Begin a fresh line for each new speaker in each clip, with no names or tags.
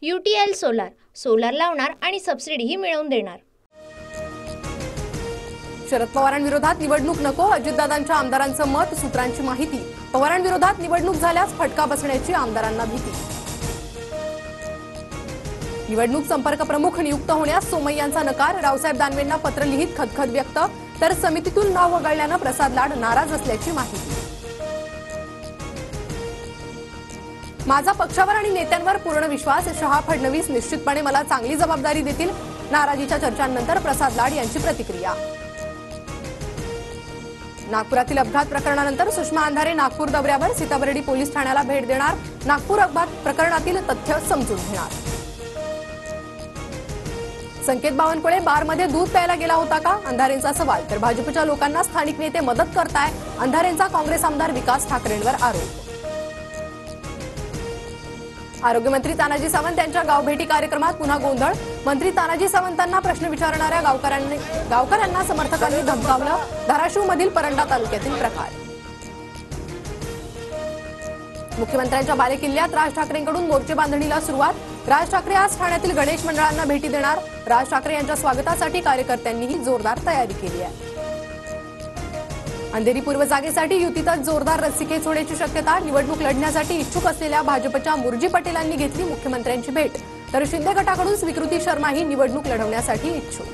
UTL solar लावणार आणि सबसिडीही मिळवून देणार।
शरद पवारांविरोधात निवडणूक नको, अजितदादांच्या आमदारांचं मत, सूत्रांची माहिती। पवारांविरोधात निवडणूक झाल्यास फटका बसण्याची आमदारांना भीती। निवडणूक संपर्क प्रमुख नियुक्त होण्यास सोमय्यांचा नकार, रावसाहेब दानवेंना पत्र लिहित खदखद व्यक्त, तर समितीतून नाव वगळल्यानं प्रसाद लाड नाराज असल्याची माहिती। माझा पक्षावर आणि नेत्यांवर पूर्ण विश्वास, शहा फडणवीस निश्चितपणे मला चांगली जबाबदारी देतील, नाराजीच्या चर्चांनंतर प्रसाद लाड यांची प्रतिक्रिया। नागपुरातील अपघात प्रकरणानंतर सुषमा अंधारे नागपूर दौऱ्यावर, सीताबर्डी पोलीस ठाण्याला भेट देणार, नागपूर अपघात प्रकरणातील तथ्य समजून घेणार। संकेत बावनकुळे बारमध्ये दूध प्यायला गेला होता का, अंधारेंचा सवाल, तर भाजपच्या लोकांना स्थानिक नेते मदत करताय, अंधारेंचा काँग्रेस आमदार विकास ठाकरेंवर आरोप। आरोग्यमंत्री तानाजी सावंत यांच्या गावभेटी कार्यक्रमात पुन्हा गोंधळ, मंत्री तानाजी सावंतांना प्रश्न विचारणाऱ्या गावकऱ्यांना समर्थकांनी धमकावलं, धाराशिवमधील परंडा तालुक्यातील प्रकार। मुख्यमंत्र्यांच्या बालेकिल्ल्यात राज ठाकरेंकडून मोर्चे बांधणीला सुरुवात, राज ठाकरे आज ठाण्यातील गणेश मंडळांना भेटी देणार, राज ठाकरे यांच्या स्वागतासाठी कार्यकर्त्यांनीही जोरदार तयारी केली आहे। अंधेरी पूर्व जागेसाठी युतीतच जोरदार रस्सीखेच होण्याची शक्यता, निवडणूक लढण्यासाठी इच्छुक असलेल्या भाजपच्या मुरजी पटेलांनी घेतली मुख्यमंत्र्यांची भेट, तर शिंदे गटाकडून स्वीकृती शर्माही निवडणूक लढवण्यासाठी इच्छुक।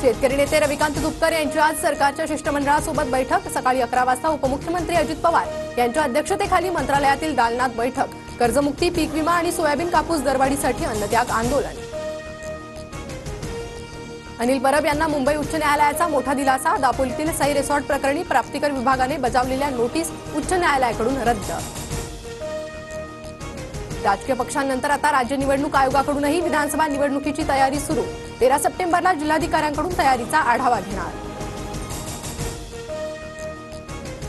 शेतकरी नेते रविकांत तुपकर यांची आज सरकारच्या शिष्टमंडळासोबत बैठक, सकाळी 11 वाजता उपमुख्यमंत्री अजित पवार यांच्या अध्यक्षतेखाली मंत्रालयातील दालनात बैठक, कर्जमुक्ती, पीक विमा आणि सोयाबीन कापूस दरवाढीसाठी अन्नत्याग आंदोलन। अनिल परब यांना मुंबई उच्च न्यायालयाचा मोठा दिलासा, दापोलीतील सई रिसॉर्ट प्रकरणी प्राप्तिकर विभागाने बजावलेल्या नोटीस उच्च न्यायालयाकडून रद्द। राजकीय पक्षांनंतर आता राज्य निवडणूक आयोगाकडूनही विधानसभा निवडणुकीची तयारी सुरू, 13 सप्टेंबरला जिल्हाधिकाऱ्यांकडून तयारीचा आढावा घेणार।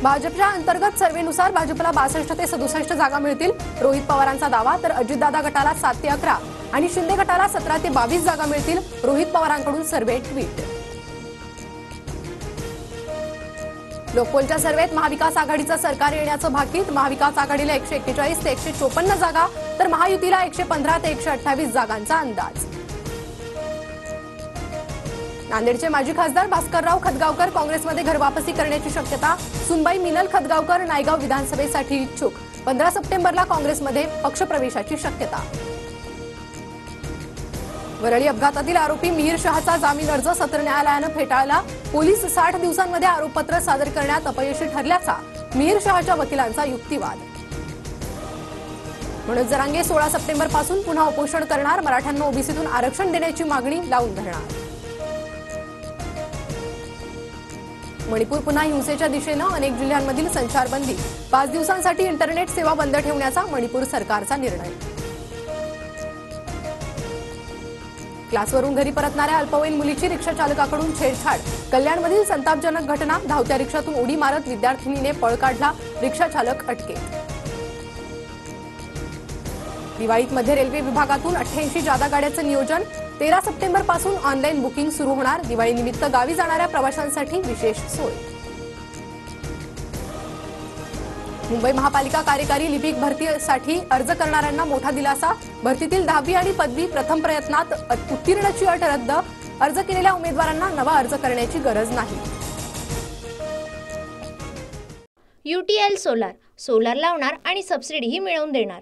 भाजपच्या अंतर्गत सर्व्हेनुसार भाजपला 62 ते 67 जागा मिळतील, रोहित पवारांचा दावा, तर अजितदादा गटाला 7 ते 11 आणि शिंदे गटाला 17 ते 22 जागा मिळतील, रोहित पवारांकडून सर्व्हे ट्विट। लोकपोलच्या सर्व्हेत महाविकास आघाडीचं सरकार येण्याचं भाकीत, महाविकास आघाडीला 141 ते 154 जागा, तर महायुतीला 115 ते 128 जागांचा अंदाज। नांदेडचे माजी खासदार भास्करराव खदगावकर काँग्रेसमध्ये घरवापसी करण्याची शक्यता, सुनबाई मिनल खदगावकर नायगाव विधानसभेसाठी इच्छुक, 15 सप्टेंबरला काँग्रेसमध्ये पक्षप्रवेशाची शक्यता। वरळी अपघातातील आरोपी मिहीर शहाचा जामीन अर्ज सत्र न्यायालयानं फेटाळला, पोलीस 60 दिवसांमध्ये आरोपपत्र सादर करण्यात अपयशी ठरल्याचा मिहीर शहाच्या वकिलांचा युक्तिवाद। मनोज जरांगे 16 सप्टेंबरपासून पुन्हा उपोषण करणार, मराठ्यांना ओबीसीतून आरक्षण देण्याची मागणी लावून धरणार। मणिपूर पुन्हा हिंसेच्या दिशेनं, अनेक जिल्ह्यांमधील संचारबंदी, 5 दिवसांसाठी इंटरनेट सेवा बंद ठेवण्याचा मणिपूर सरकारचा निर्णय। क्लासवरून घरी परतणाऱ्या अल्पवयीन मुलीची रिक्षा चालकाकडून छेडछाड, कल्याणमधील संतापजनक घटना, धावत्या रिक्षातून उडी मारत विद्यार्थिनीने पळ काढला, रिक्षा चालक अटकेत। दिवाळीत मध्य रेल्वे विभागातून 88 जादा गाड्याचं नियोजन, 13 सप्टेंबरपासून ऑनलाईन बुकिंग सुरू होणार, दिवाळीनिमित्त गावी जाणाऱ्या प्रवाशांसाठी विशेष सोय। मुंबई महापालिका कार्यकारी लिपिक भरतीसाठी अर्ज करणाऱ्यांना मोठा दिलासा, भरतीतील 10वी आणि पदवी प्रथम प्रयत्नात उत्तीर्णाची अट रद्द, अर्ज केलेल्या उमेदवारांना नवा अर्ज करण्याची गरज नाही।
UTL सोलार लावणार आणि सबसिडीही मिळवून देणार।